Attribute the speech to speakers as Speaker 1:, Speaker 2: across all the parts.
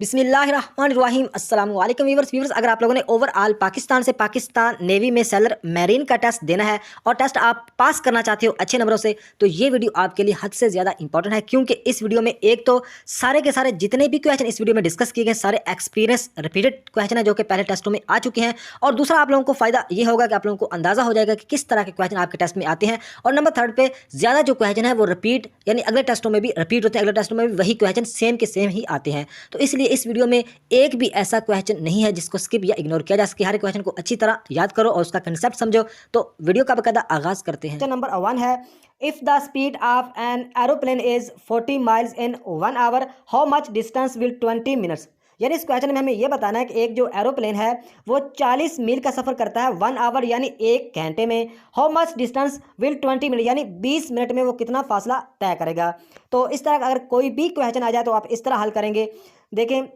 Speaker 1: बिस्मिल्लाहिर्रहमानिर्रहीम अस्सलाम वालेकुम व्यूअर्स अगर आप लोगों ने ओवरऑल पाकिस्तान से पाकिस्तान नेवी में सेलर मैरीन का टेस्ट देना है और टेस्ट आप पास करना चाहते हो अच्छे नंबरों से, तो ये वीडियो आपके लिए हद से ज़्यादा इंपॉर्टेंट है। क्योंकि इस वीडियो में एक तो सारे के सारे जितने भी क्वेश्चन इस वीडियो में डिस्कस किए गए सारे एक्सपीरियंस रिपीटेड क्वेश्चन है जो कि पहले टेस्टों में आ चुके हैं। और दूसरा आप लोगों को फ़ायदा ये होगा कि आप लोगों को अंदाज़ा हो जाएगा कि किस तरह के क्वेश्चन आपके टेस्ट में आते हैं। और नंबर थर्ड पे ज़्यादा जो क्वेश्चन है वो रिपीट यानी अगले टेस्टों में भी रिपीट होते हैं, अगले टेस्टों में भी वही क्वेश्चन सेम के सेम ही आते हैं। तो इसलिए इस वीडियो में एक भी ऐसा क्वेश्चन नहीं है जिसको स्किप या इग्नोर किया जा सके। हर क्वेश्चन को अच्छी तरह याद करो और उसका कंसेप्ट समझो। तो वीडियो का बकायदा आगाज करते हैं। नंबर 1 है, if the speed of an aeroplane is 40 miles in 1 hour, how much distance will 20 minutes. यानी इस क्वेश्चन में हमें यह बताना है कि एक जो एरोप्लेन है वो 40 मील का सफर करता है 1 आवर यानी 1 घंटे में। How much distance will 20 minute यानी 20 मिनट में वो कितना फासला तय करेगा। तो इस तरह का अगर कोई भी क्वेश्चन आ जाए तो आप इस तरह हल करेंगे। देखें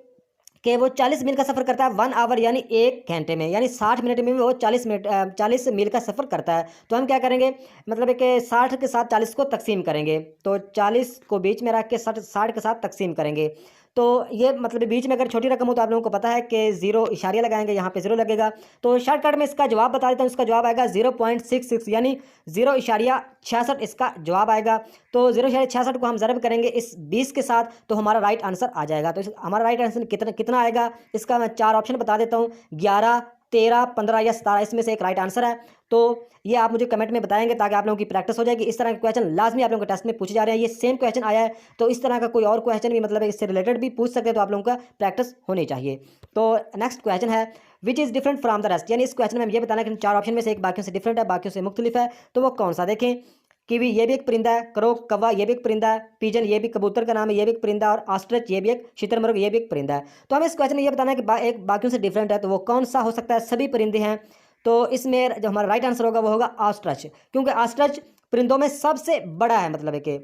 Speaker 1: कि वो 40 मील का सफ़र करता है 1 आवर यानी 1 घंटे में, यानी 60 मिनट में वो 40 मील का सफ़र करता है। तो हम क्या करेंगे, मतलब है कि 60 के साथ 40 को तकसीम करेंगे, तो 40 को बीच में रख के 60 के साथ तकसीम करेंगे। तो ये मतलब बीच में अगर छोटी रकम हो तो आप लोगों को पता है कि ज़ीरो इशारिया लगाएंगे, यहाँ पे ज़ीरो लगेगा। तो शॉर्टकट में इसका जवाब बता देता हूँ, इसका जवाब आएगा 0.66 यानी 0.66 इसका जवाब आएगा। तो 0.66 को हम ज़रब करेंगे इस 20 के साथ तो हमारा राइट आंसर आ जाएगा। तो हमारा राइट आंसर कितना कितना आएगा, इसका मैं 4 ऑप्शन बता देता हूँ, 11, 13, 15 या 17, इसमें से एक राइट आंसर है। तो ये आप मुझे कमेंट में बताएंगे ताकि आप लोगों की प्रैक्टिस हो जाएगी। इस तरह के क्वेश्चन लाजमी आप लोगों के टेस्ट में पूछे जा रहे हैं, ये सेम क्वेश्चन आया है तो इस तरह का कोई और क्वेश्चन भी मतलब इससे रिलेटेड भी पूछ सकते हैं, तो आप लोगों का प्रैक्टिस होनी चाहिए। तो नेक्स्ट क्वेश्चन है, which is different from the rest. यानी इस क्वेश्चन में हम ये बताना है कि 4 ऑप्शन में से एक बाकियों से डिफरेंट है, बाकियों से मुख्तलिफ है, तो वो कौन सा। देखें, कीवी ये भी एक परिंदा है, करो कौवा ये भी एक परिंदा है, पिजन ये भी कबूतर का नाम है ये भी एक परिंदा है, और ऑस्ट्रिच ये भी एक शुतुरमुर्ग ये भी एक परिंदा है। तो हमें इस क्वेश्चन में ये बताना है कि एक बाकियों से डिफरेंट है तो वो कौन सा हो सकता है। सभी परिंदे हैं, तो इसमें जो हमारा राइट आंसर होगा वो होगा ऑस्ट्रिच, क्योंकि ऑस्ट्रिच परिंदों में सबसे बड़ा है, मतलब है कि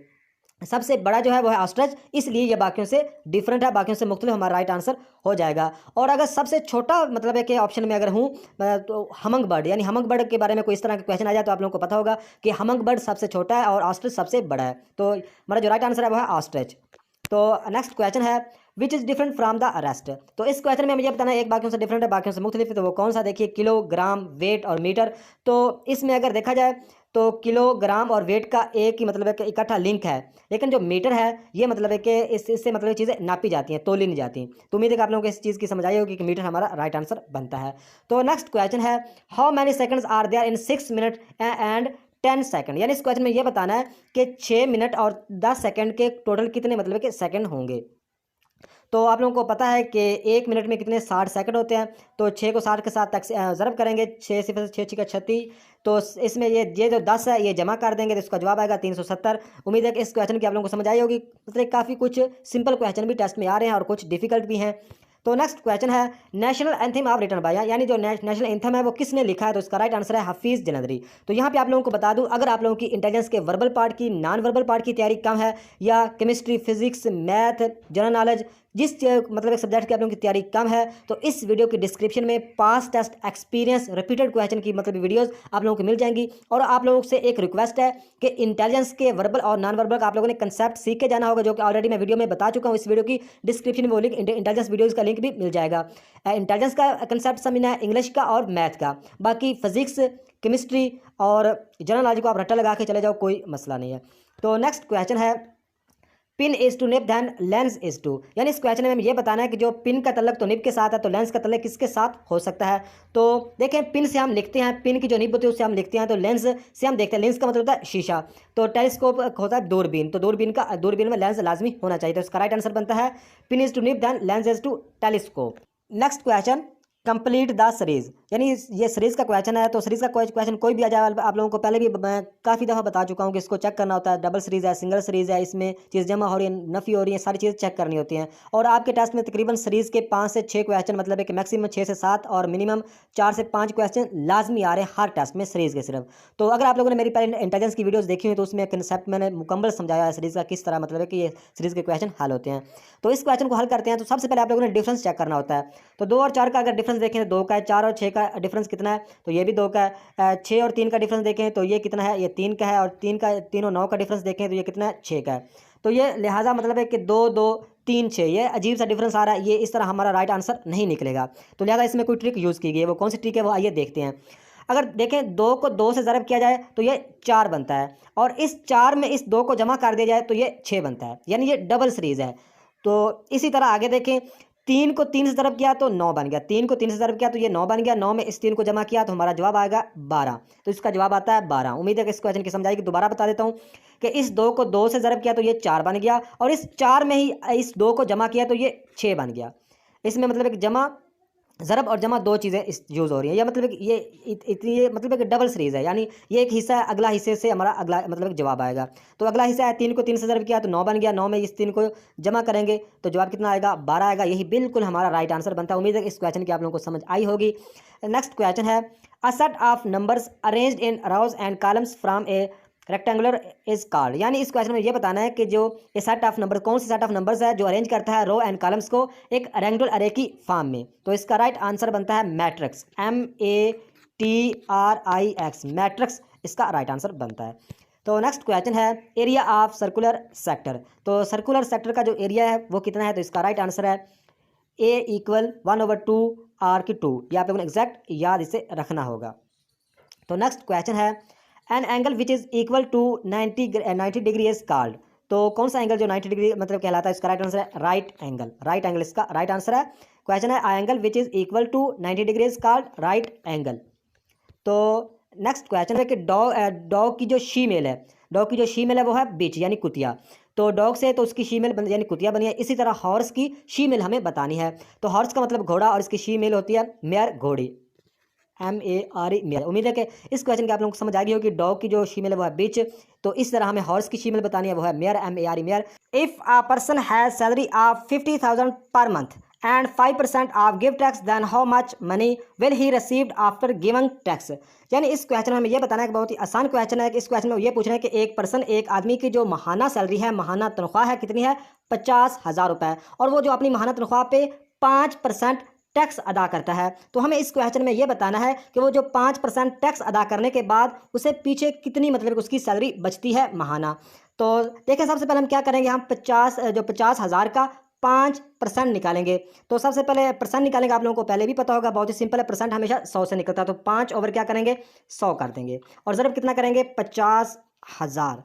Speaker 1: सबसे बड़ा जो है वो है ऑस्ट्रिच, इसलिए ये बाकियों से डिफरेंट है, बाकियों से मुख्तलिफ हमारा राइट आंसर हो जाएगा। और अगर सबसे छोटा मतलब है कि ऑप्शन में अगर हूँ तो हमंग बर्ड, यानी हमंग बर्ड के बारे में कोई इस तरह का क्वेश्चन आ जाए तो आप लोगों को पता होगा कि हमंग बर्ड सबसे छोटा है और ऑस्ट्रिच सबसे बड़ा है। तो हमारा जो राइट आंसर है वो है ऑस्ट्रिच। तो नेक्स्ट क्वेश्चन है, which is different from the rest. तो इस क्वेश्चन में हमें यह बताना है एक बाकियों से डिफरेंट है बाकियों से मुख्तलिफ है, तो वो कौन सा। देखिए, किलोग्राम, वेट और मीटर। तो इसमें अगर देखा जाए तो किलोग्राम और वेट का एक ही मतलब है कि इकट्ठा लिंक है, लेकिन जो मीटर है ये मतलब है कि इससे मतलब चीज़ें नापी जाती हैं, तोली नहीं जाती। तो उम्मीद है कि आप लोगों को इस चीज़ की समझ आई होगी कि मीटर हमारा राइट आंसर बनता है। तो नेक्स्ट क्वेश्चन है, how many seconds are there in 6 minute and 10 second. यानी इस क्वेश्चन में ये बताना है कि 6 मिनट और 10 सेकंड के टोटल कितने मतलब कि सेकंड होंगे। तो आप लोगों को पता है कि 1 मिनट में कितने 60 सेकंड होते हैं, तो 6 को 60 के साथ ज़रब करेंगे, 6 सिफर 6 6 36। तो इसमें ये जो 10 है ये जमा कर देंगे तो इसका जवाब आएगा 370। उम्मीद है कि इस क्वेश्चन की आप लोगों को समझ आई होगी। मतलब काफ़ी कुछ सिंपल क्वेश्चन भी टेस्ट में आ रहे हैं और कुछ डिफिकल्ट भी हैं। तो नेक्स्ट क्वेश्चन है, national anthem of written by, यानी जो नेशनल एंथम है वो किसने लिखा है। तो इसका राइट आंसर है हफीज़ जलंधरी। तो यहाँ पे आप लोगों को बता दूं, अगर आप लोगों की इंटेलिजेंस के वर्बल पार्ट की नॉन वर्बल पार्ट की तैयारी कम है, या chemistry, physics, math, general knowledge, जिस मतलब एक सब्जेक्ट की आप लोगों की तैयारी कम है, तो इस वीडियो की डिस्क्रिप्शन में पास टेस्ट एक्सपीरियंस रिपीटेड क्वेश्चन की मतलब वीडियोस आप लोगों को मिल जाएंगी। और आप लोगों से एक रिक्वेस्ट है कि इंटेलिजेंस के वर्बल और नॉन वर्बल का आप लोगों ने कंसेप्ट सीख के जाना होगा, जो कि ऑलरेडी मैं वीडियो में बता चुका हूँ। इस वीडियो की डिस्क्रिप्शन में वो लिंक इंटेलिजेंस वीडियोज़ का लिंक भी मिल जाएगा। इंटेलिजेंस का कंसेप्ट समझना है, इंग्लिश का और मैथ का, बाकी फिजिक्स, केमिस्ट्री और जनरल नॉलेज को आप रट्टा लगा के चले जाओ, कोई मसला नहीं है। तो नेक्स्ट क्वेश्चन है, pin is to nip than lens is to. यानी इस क्वेश्चन में हमें यह बताना है कि जो पिन का तल्लक तो निब के साथ है, तो लेंस का तल्लक किसके साथ हो सकता है। तो देखें, पिन से हम लिखते हैं, पिन की जो निब होती है उससे हम लिखते हैं, तो लेंस से हम देखते हैं, लेंस का मतलब होता है शीशा। तो टेलीस्कोप होता है दूरबीन, तो दूरबीन में लेंस लाजमी होना चाहिए। तो इसका राइट आंसर बनता है pin is to nip than lens is to telescope. Next question, complete the series. यानी ये सीरीज का क्वेश्चन है, तो सीरीज का क्वेश्चन कोई भी आ जाए, आप लोगों को पहले भी मैं काफ़ी दफ़ा बता चुका हूँ कि इसको चेक करना होता है। डबल सीरीज है, सिंगल सीरीज है, इसमें चीज़ जमा हो रही है, नफ़ी हो रही है, सारी चीज़ें चेक करनी होती हैं। और आपके टेस्ट में तकरीबन सीरीज के 5 से 6 क्वेश्चन, मतलब है कि मैक्सिमम 6 से 7 और मिनिमम 4 से 5 क्वेश्चन लाजमी आ रहे हैं हर टेस्ट में सीरीज के सिर्फ। तो अगर आप लोगों ने मेरी पहले इंटेलिजेंस की वीडियोज़ देखी हुई तो उसमें कंसेप्ट मैंने मुकम्मल समझाया है सीरीज़ का किस तरह, मतलब है कि ये सीरीज़ के क्वेश्चन हल होते हैं। तो इस क्वेश्चन को हल करते हैं तो सबसे पहले आप लोगों ने डिफरेंस चेक करना होता है। तो 2 और 4 का अगर डिफरेंस देखें तो 2 का है, 4 और 6 का डिफरेंस कितना है, तो ये भी 2 का है। 6 और 3 का डिफरेंस देखें तो ये कितना है, ये 3 का है। और 3 और 9 का डिफरेंस देखें तो ये कितना है, 6 का है। तो ये लिहाजा मतलब है कि 2 2 3 6। ये अजीब सा डिफरेंस आ रहा है, ये इस तरह हमारा राइट आंसर नहीं निकलेगा। तो लिहाजा इसमें कोई ट्रिक यूज़ की गई है, वो कौन सी ट्रिक है वो आइए देखते हैं। अगर देखें 2 को 2 से ज़रब किया जाए तो ये 4 बनता है, और इस 4 में इस 2 को जमा कर दिया जाए तो ये 6 बनता है, यानी ये डबल सीरीज़ है। तो इसी तरह आगे देखें, 3 को 3 से ज़रब किया तो 9 बन गया, 3 को 3 से ज़रब किया तो ये 9 बन गया, 9 में इस 3 को जमा किया तो हमारा जवाब आएगा 12। तो इसका जवाब आता है 12। उम्मीद है कि इस क्वेश्चन की समझ आएगी। दोबारा बता देता हूँ कि इस 2 को 2 से ज़रब किया तो ये 4 बन गया, और इस 4 में ही इस 2 को जमा किया तो ये 6 बन गया। इसमें मतलब एक जमा, ज़रब और जमा दो चीज़ें इस यूज़ हो रही हैं। यह मतलब कि ये इतनी ये मतलब एक डबल सीरीज़ है, यानी ये एक हिस्सा है, अगला हिस्से से हमारा अगला मतलब एक जवाब आएगा। तो अगला हिस्सा है, 3 को 3 से ज़रब किया तो 9 बन गया, 9 में इस 3 को जमा करेंगे तो जवाब कितना आएगा? 12 आएगा। यही बिल्कुल हमारा राइट आंसर बनता है। उम्मीद है कि इस क्वेश्चन की आप लोगों को समझ आई होगी। नेक्स्ट क्वेश्चन है, a set of numbers arranged in rows and columns from a rectangular is called. यानी इस क्वेश्चन में ये बताना है कि जो ये सेट ऑफ नंबर, कौन सी सेट ऑफ नंबर्स है जो अरेंज करता है रो एंड कॉलम्स को एक रेक्टेंगुलर अरे की फॉर्म में। तो इसका राइट आंसर बनता है मैट्रिक्स, MATRIX, मैट्रिक्स इसका राइट आंसर बनता है। तो नेक्स्ट क्वेश्चन है, एरिया ऑफ सर्कुलर सेक्टर। तो सर्कुलर सेक्टर का जो एरिया है वो कितना है? तो इसका राइट आंसर है A = 1/2 R/2। ये आप लोगों ने एग्जैक्ट याद इसे रखना होगा। तो नेक्स्ट क्वेश्चन है, an angle which is equal to 90 degree is called. तो कौन सा एंगल जो 90 डिग्री मतलब कहलाता है? इसका राइट आंसर है राइट एंगल। राइट एंगल इसका राइट आंसर है। क्वेश्चन है, a angle which is equal to 90 degree is called right angle. तो नेक्स्ट क्वेश्चन है कि डॉग की जो शीमेल है, डॉग की जो शीमेल है वो है बिच यानी कुतिया। तो डॉग से तो उसकी शीमेल यानी कुतिया बनी है। इसी तरह हॉर्स की शीमेल हमें बतानी है। तो हॉर्स का मतलब घोड़ा और इसकी शीमेल होती है मेयर, घोड़ी, MARE मेयर। उम्मीद है कि इस क्वेश्चन की आप लोगों को समझ आ गई होगी। डॉग की जो शीमेल है वो है बिच, तो इस तरह हमें हॉर्स की शीमेल बतानी है, वो है mayor, MARE mayor. If a person has salary of 50,000 per month and 5% of give tax, then how much money will he received after giving tax. यानी इस क्वेश्चन में हमें यह बताना है कि बहुत ही आसान क्वेश्चन है कि इस क्वेश्चन में ये पूछ रहे हैं कि एक पर्सन, एक आदमी की जो महाना सैलरी है, महाना तनख्वाह है, कितनी है? 50,000 रुपये, और वो जो अपनी महाना तनख्वाह पे 5% टैक्स अदा करता है। तो हमें इस क्वेश्चन में ये बताना है कि वो जो 5% टैक्स अदा करने के बाद उसे पीछे कितनी मतलब उसकी सैलरी बचती है महाना। तो देखें, सबसे पहले हम क्या करेंगे, हम 50,000 का 5% निकालेंगे। तो सबसे पहले परसेंट निकालेंगे, आप लोगों को पहले भी पता होगा, बहुत ही सिंपल है, परसेंट हमेशा 100 से निकलता है। तो 5 ओवर क्या करेंगे? 100 कर देंगे, और ज़रूर कितना करेंगे? 50,000।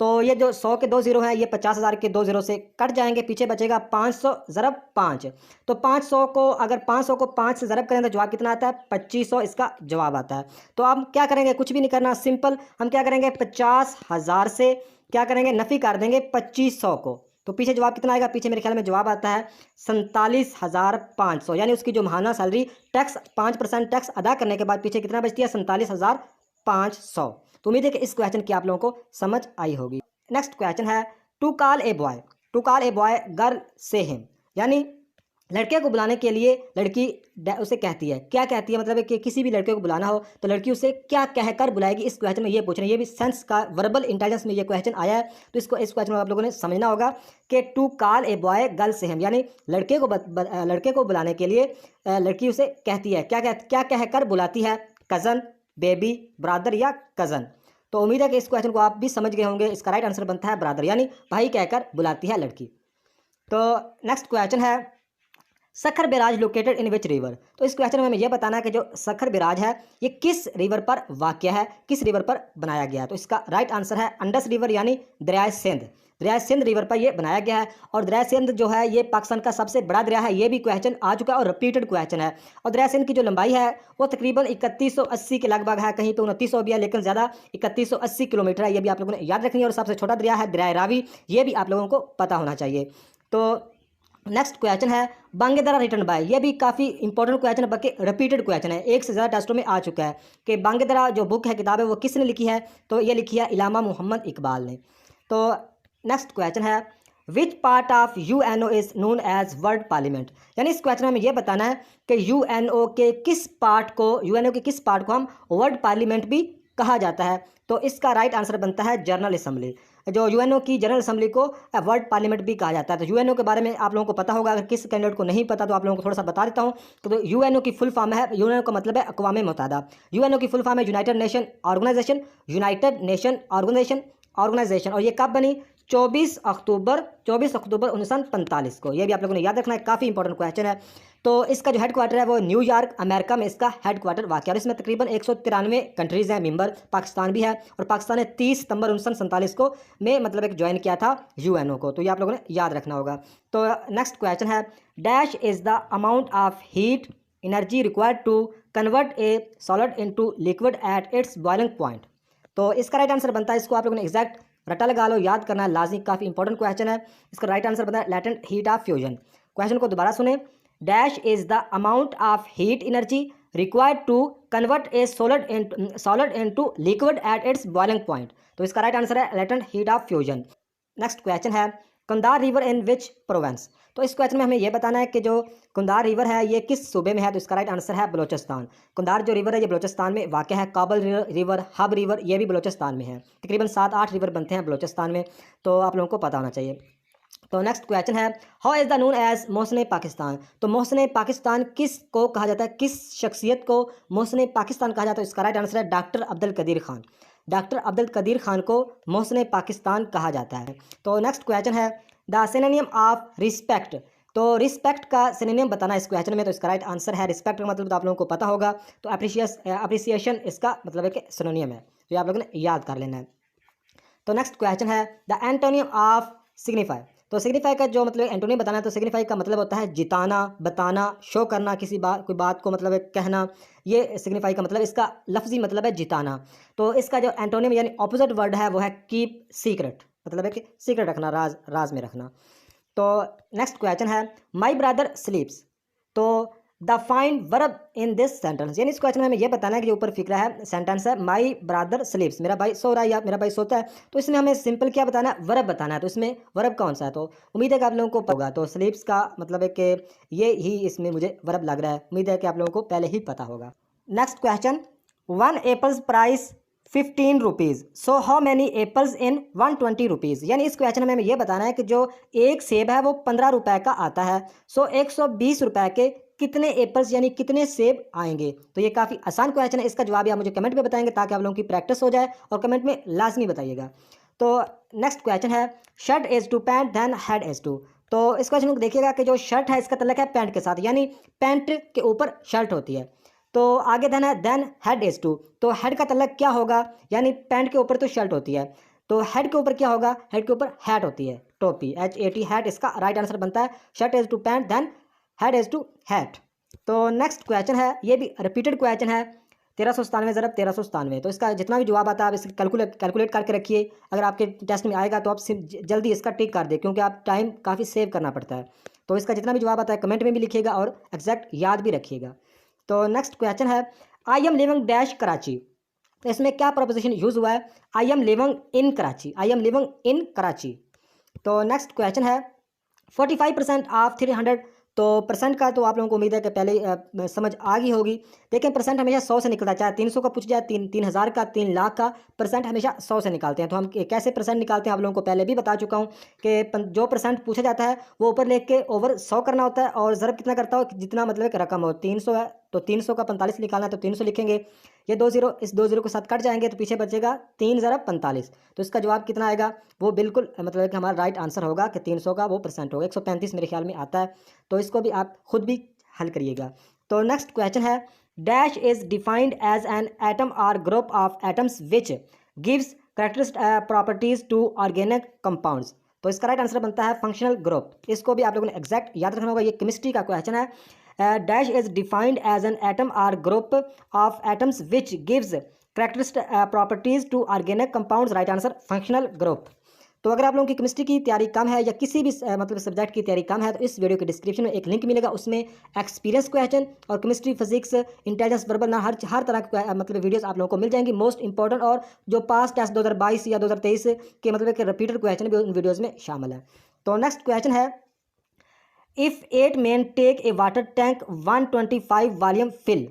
Speaker 1: तो ये जो 100 के 2 जीरो हैं, ये 50,000 के 2 जीरो से कट जाएंगे, पीछे बचेगा 500 ज़रब 5। तो 500 को अगर 500 को 5 से ज़रब करें तो जवाब कितना आता है? 2500 इसका जवाब आता है। तो अब क्या करेंगे? कुछ भी नहीं करना, सिंपल हम क्या करेंगे? 50,000 से क्या करेंगे? नफ़ी कर देंगे 2500 को। तो पीछे जवाब कितना आएगा? पीछे मेरे ख्याल में जवाब आता है 47,500। यानी उसकी जो महाना सैलरी टैक्स 5% टैक्स अदा करने के बाद पीछे कितना बचती है? 47,500। तो उम्मीद है कि इस क्वेश्चन की आप लोगों को समझ आई होगी। नेक्स्ट क्वेश्चन है, to call a boy, to call a boy girl say him. यानी लड़के को बुलाने के लिए लड़की उसे कहती है, क्या कहती है? मतलब है कि किसी भी लड़के को बुलाना हो तो लड़की उसे क्या कहकर बुलाएगी? इस क्वेश्चन में ये पूछ रहे हैं। ये भी सेंस का वर्बल इंटेलिजेंस में ये क्वेश्चन आया है। तो इस क्वेश्चन में आप लोगों ने समझना होगा कि to call a boy girl say him, यानी लड़के को बुलाने के लिए लड़की उसे कहती है, क्या कहकर बुलाती है? कज़न, बेबी, ब्रदर या कज़न। तो उम्मीद है कि इस क्वेश्चन को आप भी समझ गए होंगे। इसका राइट आंसर बनता है ब्रदर, यानी भाई कहकर बुलाती है लड़की। तो नेक्स्ट क्वेश्चन है, Sukkur barrage located in which river. तो इस क्वेश्चन में हमें यह बताना है कि जो सखर बैराज है ये किस रिवर पर वाक़या है, किस रिवर पर बनाया गया है। तो इसका राइट आंसर है अंडस रिवर, यानी दरियाए सिंध। दरियाए सिंध रिवर पर यह बनाया गया है, और दरियाए सिंध जो है ये पाकिस्तान का सबसे बड़ा दरिया है। ये भी क्वेश्चन आ चुका है और रिपीटेड क्वेश्चन है। और दरियाए सिंध की जो लंबाई है वो तकरीबन 3180 के लगभग है, कहीं तो 2900 भी है, लेकिन ज़्यादा 3180 किलोमीटर है। ये भी आप लोगों ने याद रखनी है। और सबसे छोटा दरिया है दरियाए रावी, ये भी आप लोगों को पता होना चाहिए। तो नेक्स्ट क्वेश्चन है, बांगेदरा रिटन बाय। ये भी काफ़ी इंपॉर्टेंट क्वेश्चन है, बल्कि रिपीटेड क्वेश्चन है, एक से ज़्यादा टेस्टों में आ चुका है कि बांगेदरा जो बुक है, किताब है, वो किसने लिखी है? तो ये लिखी है इलामा मोहम्मद इकबाल ने। तो नेक्स्ट क्वेश्चन है, which part of UNO is known as world parliament. यानी इस क्वेश्चन में हमें यह बताना है कि UNO के किस पार्ट को हम वर्ल्ड पार्लियामेंट भी कहा जाता है। तो इसका राइट आंसर बनता है जनरल असम्बली। जो UNO की जनरल असम्बली को वर्ल्ड पार्लियामेंट भी कहा जाता है। तो UNO के बारे में आप लोगों को पता होगा, अगर किस कैंडिडेट को नहीं पता तो आप लोगों को थोड़ा सा बता देता हूँ। तो UNO की फुल फॉर्म है, UNO का मतलब है अक़वाम मुत्तहिदा। UNO की फुल फॉर्म है United Nation organisation, United Nation organisation. और ये कब बनी? 24 अक्टूबर 1945 को। ये भी आप लोगों ने याद रखना है, काफ़ी इंपॉर्टेंट क्वेश्चन है। तो इसका जो हेडक्वार्टर है वो न्यूयॉर्क अमेरिका में इसका हेडक्वार्टर वाक़ है और इसमें तकरीबन 193 कंट्रीज़ हैं मेंबर, पाकिस्तान भी है। और पाकिस्तान ने 30 सितंबर 1947 को में मतलब एक ज्वाइन किया था यूएनओ को। तो ये आप लोगों ने याद रखना होगा। तो नेक्स्ट क्वेश्चन है, dash is the amount of heat energy required to convert a solid into liquid at its boiling point. तो इसका राइट आंसर बनता है, इसको आप लोगों ने एग्जैक्ट रटा लगा लो, याद करना है लाजमी, काफ़ी इंपॉर्टेंट क्वेश्चन है। इसका राइट आंसर बनता है latent heat of fusion. Question को दोबारा सुने, dash is the amount of heat energy required to convert a solid into liquid at its boiling point. तो इसका राइट आंसर है latent heat of fusion. Next question है, Kundar river in which Provence. तो इस question में हमें यह बताना है कि जो कुंदार रिवर है ये किस सूबे में है। तो इसका राइट आंसर है बलोचिस्तान। कुंदार जो रिवर है ये बलोचिस्तान में वाक़ है। काबल रिवर, हब रिवर, ये भी बलोचिस्तान में है। तकरीबन 7-8 रिवर बनते हैं बलोचिस्तान में, तो आप लोगों को पता होना चाहिए। तो नेक्स्ट क्वेश्चन है, how is the known as Mohsin Pakistan. तो मोहसिन पाकिस्तान किस को कहा जाता है, किस शख्सियत को मोहसिन पाकिस्तान कहा जाता है। इसका राइट आंसर है डॉक्टर अब्दुल कदीर खान। डॉक्टर अब्दुल कदीर खान को मोहसिन पाकिस्तान कहा जाता है। तो नेक्स्ट क्वेश्चन है, द सिनोनिम ऑफ रिस्पेक्ट। तो रिस्पेक्ट का सिनोनिम बताना इस क्वेश्चन में। तो इसका राइट आंसर है, रिस्पेक्ट का मतलब तो आप लोगों को पता होगा। तो अप्रिसिएशन इसका मतलब है कि सिनोनिम है, तो आप लोगों ने याद कर लेना है। तो नेक्स्ट क्वेश्चन है, द एंटोनिम ऑफ सिग्निफाई। तो सिग्निफाई का जो मतलब एंटोनिम बताना है, तो सिग्निफाई का मतलब होता है जिताना, बताना, शो करना, किसी बात कोई बात को मतलब है कहना। ये सिग्निफाई का मतलब, इसका लफ्जी मतलब है जिताना। तो इसका जो एंटोनिम यानी ऑपोजिट वर्ड है वो है कीप सीक्रेट, मतलब है कि सीक्रेट रखना, राज में रखना। तो नेक्स्ट क्वेश्चन है, माई ब्रदर स्लीप्स। तो the find verb in this sentence, यानी इस क्वेश्चन में हमें यह बताना है कि जो ऊपर फिक्रा है सेंटेंस है, माई ब्रदर स्लीप्स, मेरा भाई सो रहा है या मेरा भाई सोता है। तो इसमें हमें सिंपल क्या बताना है, वर्ब बताना है। तो इसमें वर्ब कौन सा है, तो उम्मीद है कि आप लोगों को होगा। तो स्लीप्स का मतलब है कि ये ही इसमें मुझे वर्ब लग रहा है, उम्मीद है कि आप लोगों को पहले ही पता होगा। Next question, 1 apples price 15 rupees, so how many apples in 120 rupees. यानी इस क्वेश्चन में हमें यह बताना है कि जो एक सेब है वो 15 रुपए का आता है, सो 120 रुपए के कितने एप्पल्स यानी कितने सेब आएंगे। तो ये काफ़ी आसान क्वेश्चन है, इसका जवाब आप मुझे कमेंट में बताएंगे ताकि आप लोगों की प्रैक्टिस हो जाए, और कमेंट में लाजमी बताइएगा। तो नेक्स्ट क्वेश्चन है, shirt as to pant then head as to. तो इस क्वेश्चन को देखिएगा कि जो शर्ट है इसका तल्लुक है पैंट के साथ, यानी पैंट के ऊपर शर्ट होती है। तो आगे देन है देन हेड एज टू। तो हेड का तल्लुक क्या होगा, यानी पैंट के ऊपर तो शर्ट होती है, तो हेड के ऊपर क्या होगा, हेड के ऊपर हैट होती है, टोपी, HAT हैट। इसका राइट आंसर बनता है shirt as to pant then head as to hat. तो नेक्स्ट क्वेश्चन है, ये भी रिपीटेड क्वेश्चन है, 1397 ज़रब 1397। तो इसका जितना भी जवाब आता है आप इसे कैलकुलेट करके रखिए। अगर आपके टेस्ट में आएगा तो आप जल्दी इसका टिक कर दें, क्योंकि आप टाइम काफ़ी सेव करना पड़ता है। तो इसका जितना भी जवाब आता है कमेंट में भी लिखिएगा और एग्जैक्ट याद भी रखिएगा। तो नेक्स्ट क्वेश्चन है, I am living dash Karachi. तो इसमें क्या प्रपोजिशन यूज़ हुआ है, I am living in Karachi, I am living in Karachi. तो नेक्स्ट क्वेश्चन है, 45% ऑफ 300। तो परसेंट का तो आप लोगों को उम्मीद है कि पहले समझ आ गई होगी, लेकिन परसेंट हमेशा 100 से निकलता है, चाहे 300 का पूछ जाए, 3000 का, 3 लाख का, परसेंट हमेशा 100 से निकालते हैं। तो हम कैसे परसेंट निकालते हैं आप लोगों को पहले भी बता चुका हूँ कि जो परसेंट पूछा जाता है वो ऊपर लिख के ओवर 100 करना होता है, और ज़रब कितना करता हो, जितना मतलब एक रकम हो। 300 है तो 300 का 45 निकालना है, तो 300 लिखेंगे। ये 2 ज़ीरो इस 2 ज़ीरो के साथ कट जाएंगे, तो पीछे बचेगा 3 ज़रब 45। तो इसका जवाब कितना आएगा, वो बिल्कुल मतलब कि हमारा राइट आंसर होगा कि 300 का वो परसेंट होगा, 135 मेरे ख्याल में आता है। तो इसको भी आप खुद भी हल करिएगा। तो नेक्स्ट क्वेश्चन है, dash is defined as an atom और group of atoms which gives characteristic properties to organic compounds. तो इसका राइट आंसर बनता है फंक्शनल ग्रुप। इसको भी आप लोगों ने एग्जैक्ट याद रखना होगा, ये केमिस्ट्री का क्वेश्चन है। Dash is defined as an atom और group of atoms which gives characteristic properties to organic compounds. Right answer functional group. तो अगर आप लोगों की केमिस्ट्री की तैयारी कम है या किसी भी मतलब सब्जेक्ट की तैयारी कम है, तो इस वीडियो के डिस्क्रिप्शन में एक लिंक मिलेगा, उसमें एक्सपीरियंस क्वेश्चन और केमिस्ट्री, फिजिक्स, इंटेलिजेंस, वर्बल ना हर तरह के मतलब वीडियोस आप लोगों को मिल जाएंगी, मोस्ट इंपॉर्टेंट, और जो पास टेस्ट 2022 या 2023 के मतलब के रिपीटेड क्वेश्चन भी उन वीडियोज़ में शामिल है। तो नेक्स्ट क्वेश्चन है, if 8 men take a water tank 125 volume fill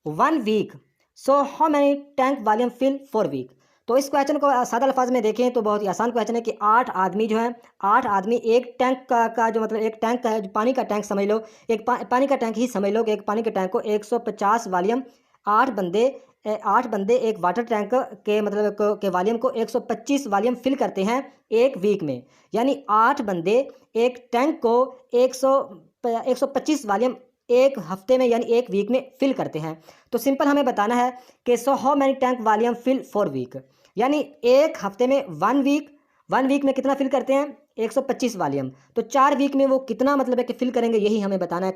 Speaker 1: 1 week, so how many tank volume fill 4 week. तो इस क्वेश्चन को सादा अल्फाज में देखें तो बहुत ही आसान क्वेश्चन है कि 8 आदमी जो हैं, 8 आदमी एक टैंक का जो मतलब एक टैंक का है, जो पानी का टैंक समझ लो, एक पानी का टैंक ही समझ लो कि एक पानी के टैंक को 150 वॉल्यूम 8 बंदे 8 बंदे एक वाटर टैंक के मतलब के वॉल्यूम को 125 वॉल्यूम फिल करते हैं एक वीक में, यानी 8 बंदे एक टैंक को 125 वॉल्यूम एक हफ्ते में यानी एक वीक में फिल करते हैं। तो सिंपल हमें बताना है कि so how many tank volume fill for week, यानी एक हफ्ते में वन वीक में कितना फिल करते हैं 125 वॉल्यूम, तो 4 वीक में वो कितना मतलब है कि फिल करेंगे, यही हमें बताना है।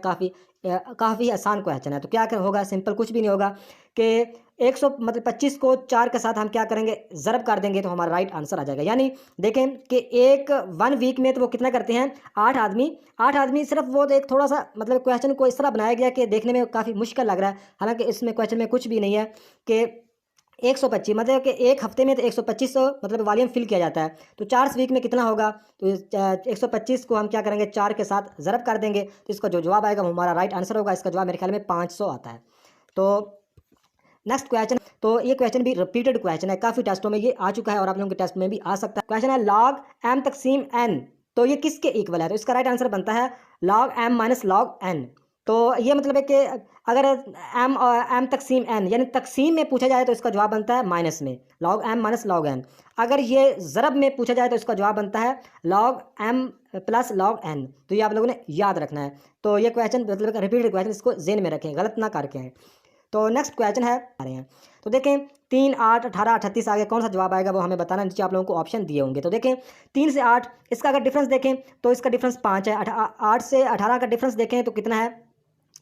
Speaker 1: काफ़ी आसान क्वेश्चन है। तो क्या होगा, सिंपल कुछ भी नहीं होगा कि 100 मतलब 25 को 4 के साथ हम क्या करेंगे ज़रब कर देंगे तो हमारा राइट आंसर आ जाएगा। यानी देखें कि एक 1 वीक में तो वो कितना करते हैं 8 आदमी सिर्फ वो एक थोड़ा सा मतलब क्वेश्चन को इस तरह बनाया गया कि देखने में काफ़ी मुश्किल लग रहा है, हालांकि इसमें क्वेश्चन में कुछ भी नहीं है कि 125 मतलब कि एक हफ्ते में तो 125 मतलब वॉल्यूम फिल किया जाता है, तो 4 वीक में कितना होगा, तो 125 को हम क्या करेंगे 4 के साथ ज़रब कर देंगे, तो इसका जो जवाब आएगा वो हमारा राइट आंसर होगा। इसका जवाब मेरे ख्याल में 500 आता है। तो नेक्स्ट क्वेश्चन, तो ये क्वेश्चन भी रिपीटेड क्वेश्चन है, काफ़ी टेस्टों में ये आ चुका है और आप लोगों के टेस्ट में भी आ सकता है। क्वेश्चन है log m तकसीम n, तो ये किसके इक्वल है, तो इसका राइट आंसर बनता है log m minus log n। तो ये मतलब है कि अगर m तकसीम n यानी तकसीम में पूछा जाए तो इसका जवाब बनता है माइनस में log m minus log n। अगर ये ज़रब में पूछा जाए तो इसका जवाब बनता है log m plus log n। तो ये आप लोगों ने याद रखना है। तो ये क्वेश्चन मतलब रिपीटेड क्वेश्चन, इसको जेन में रखें, गलत ना करके हैं। तो नेक्स्ट क्वेश्चन है आ रहे हैं, तो देखें 3, 8, 18, 38 आगे कौन सा जवाब आएगा वो हमें बताना, नीचे आप लोगों को ऑप्शन दिए होंगे। तो देखें 3 से 8 इसका अगर डिफरेंस देखें तो इसका डिफरेंस 5 है। 8 से 18 का डिफरेंस देखें तो कितना है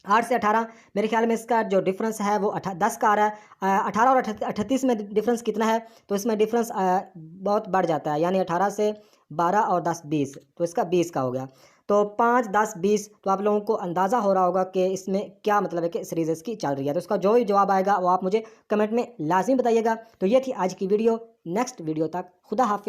Speaker 1: 8 से 18, मेरे ख्याल में इसका जो डिफरेंस है वो 10 का आ रहा है। 18 और 38 में डिफरेंस कितना है, तो इसमें डिफरेंस बहुत बढ़ जाता है, यानी 18 से 12 और 10 20, तो इसका 20 का हो गया। तो 5, 10, 20, तो आप लोगों को अंदाज़ा हो रहा होगा कि इसमें क्या मतलब है कि सीरीज़ की चल रही है। तो इसका जो भी जवाब आएगा वो आप मुझे कमेंट में लाजिम बताइएगा। तो ये थी आज की वीडियो, नेक्स्ट वीडियो तक खुदा हाफिज़।